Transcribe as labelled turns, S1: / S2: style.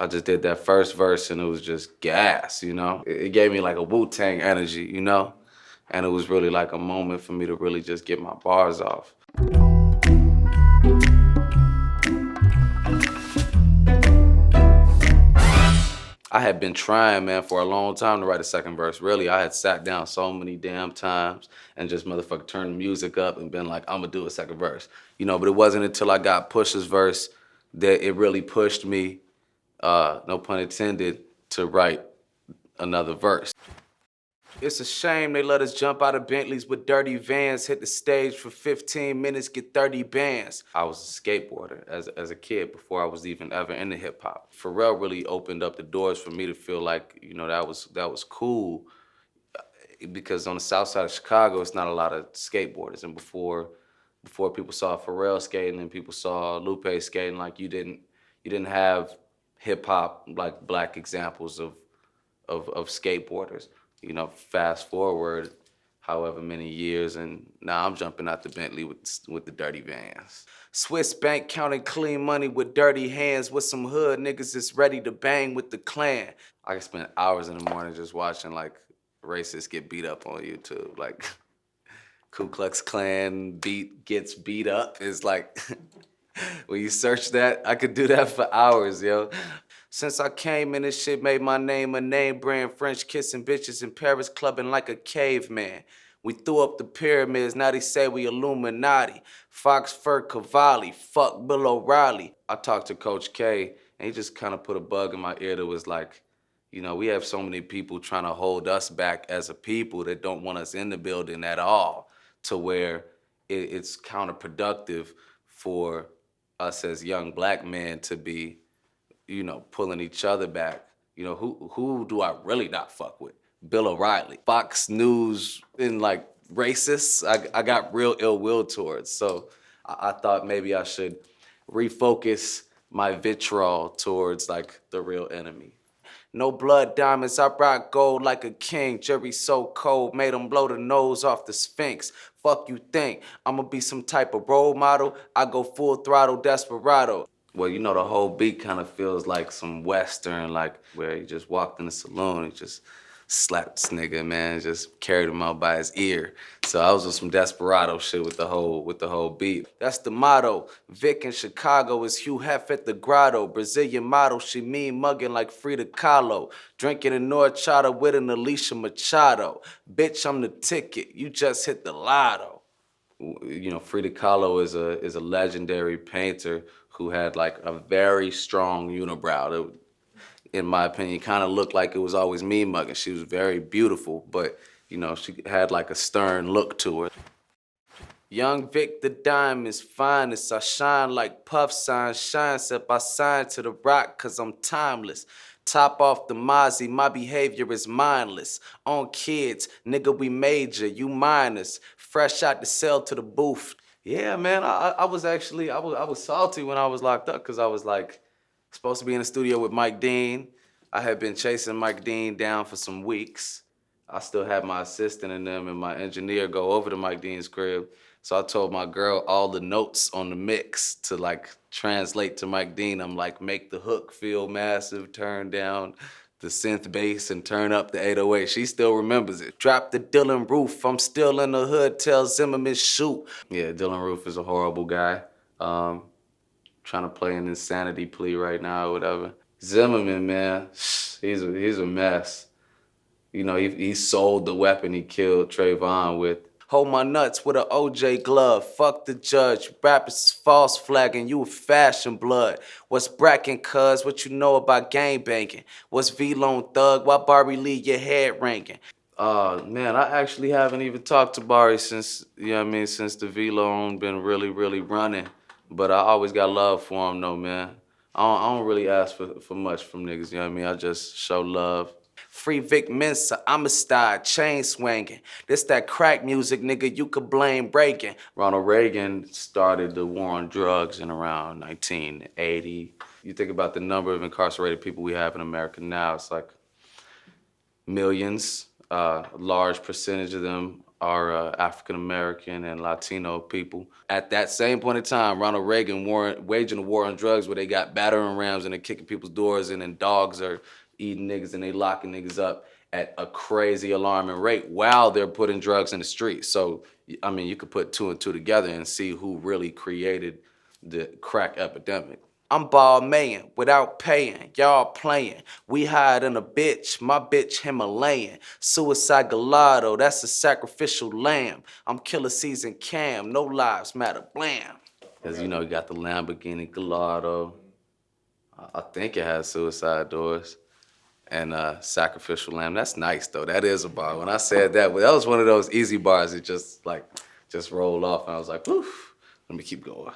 S1: I just did that first verse and it was just gas, you know? It gave me like a Wu-Tang energy, you know? And it was really like a moment for me to really just get my bars off. I had been trying, man, for a long time to write a second verse. Really, I had sat down so many damn times and just motherfucker turned the music up and been like, I'm gonna do a second verse. You know, but it wasn't until I got Pusha's verse that it really pushed me, no pun intended, to write another verse. It's a shame they let us jump out of Bentleys with dirty vans, hit the stage for 15 minutes, get 30 bands. I was a skateboarder as a kid before I was even ever into hip hop. Pharrell really opened up the doors for me to feel like, you know, that was cool, because on the south side of Chicago, it's not a lot of skateboarders. And before people saw Pharrell skating and people saw Lupe skating, like you didn't have hip hop like black examples of skateboarders. You know, fast forward however many years, and now I'm jumping out the Bentley with the dirty vans. Swiss bank counting clean money with dirty hands, with some hood niggas that's ready to bang with the clan. I can spend hours in the morning just watching like racists get beat up on YouTube. Like Ku Klux Klan gets beat up is like, when you search that, I could do that for hours, yo. Since I came in, this shit made my name a name brand. French kissing bitches in Paris, clubbing like a caveman. We threw up the pyramids, now they say we Illuminati. Fox Fur Cavalli, fuck Bill O'Reilly. I talked to Coach K, and he just kind of put a bug in my ear that was like, you know, we have so many people trying to hold us back as a people that don't want us in the building at all, to where it's counterproductive for us as young black men to be, you know, pulling each other back. You know, who do I really not fuck with? Bill O'Reilly. Fox News and like racists, I got real ill will towards. So I thought maybe I should refocus my vitriol towards like the real enemy. No blood diamonds, I rock gold like a king. Jury so cold, made him blow the nose off the Sphinx. Fuck you think, I'ma be some type of role model? I go full throttle desperado. Well, you know, the whole beat kind of feels like some Western, like where he just walked in the saloon and just slapped this nigga, man, just carried him out by his ear. So I was on some desperado shit with the whole beat. That's the motto. Vic in Chicago is Hugh Hef at the grotto. Brazilian model, she mean mugging like Frida Kahlo. Drinking an horchata with an Alicia Machado. Bitch, I'm the ticket, you just hit the lotto. You know, Frida Kahlo is a legendary painter who had like a very strong unibrow. That, in my opinion, kind of looked like it was always me mugging. She was very beautiful, but you know, she had like a stern look to her. Young Vic the diamond's finest. I shine like puff signs, shine except I sign to the rock cause I'm timeless. Top off the Mozzie, my behavior is mindless. On kids, nigga, we major, you minors. Fresh out the cell to the booth. Yeah, man, I was actually, I was salty when I was locked up because I was like, supposed to be in the studio with Mike Dean. I had been chasing Mike Dean down for some weeks. I still had my assistant and them and my engineer go over to Mike Dean's crib. So I told my girl all the notes on the mix to like translate to Mike Dean. I'm like, make the hook feel massive, turn down the synth bass and turn up the 808. She still remembers it. Drop the Dylan Roof, I'm still in the hood, tell Zimmerman shoot. Yeah, Dylan Roof is a horrible guy. Trying to play an insanity plea right now or whatever. Zimmerman, man, he's a mess. You know, he sold the weapon he killed Trayvon with. Hold my nuts with an OJ glove. Fuck the judge. Rappers false flagging. You a fashion blood. What's brackin', cuz? What you know about gang banging? What's V-Lone Thug? Why Barbie Lee your head ranking? Man, I actually haven't even talked to Barry since, you know what I mean, since the V-Lone been really, really running. But I always got love for him though, man. I don't really ask for much from niggas, you know what I mean? I just show love. Free Vic Mensa, I'm a star, chain swinging. This that crack music, nigga, you could blame breaking. Ronald Reagan started the war on drugs in around 1980. You think about the number of incarcerated people we have in America now, it's like millions. A large percentage of them our African American and Latino people. At that same point in time, Ronald Reagan waging a war on drugs where they got battering rams and they're kicking people's doors in and dogs are eating niggas and they locking niggas up at a crazy alarming rate while they're putting drugs in the streets. So, I mean, you could put two and two together and see who really created the crack epidemic. I'm ball man without paying, y'all playing. We hide in a bitch, my bitch Himalayan. Suicide Gallardo, that's a sacrificial lamb. I'm killer season Cam, no lives matter, blam. Cause you know you got the Lamborghini Gallardo. I think it has suicide doors. And sacrificial lamb, that's nice though. That is a bar. When I said that, that was one of those easy bars that just rolled off and I was like, woof, let me keep going.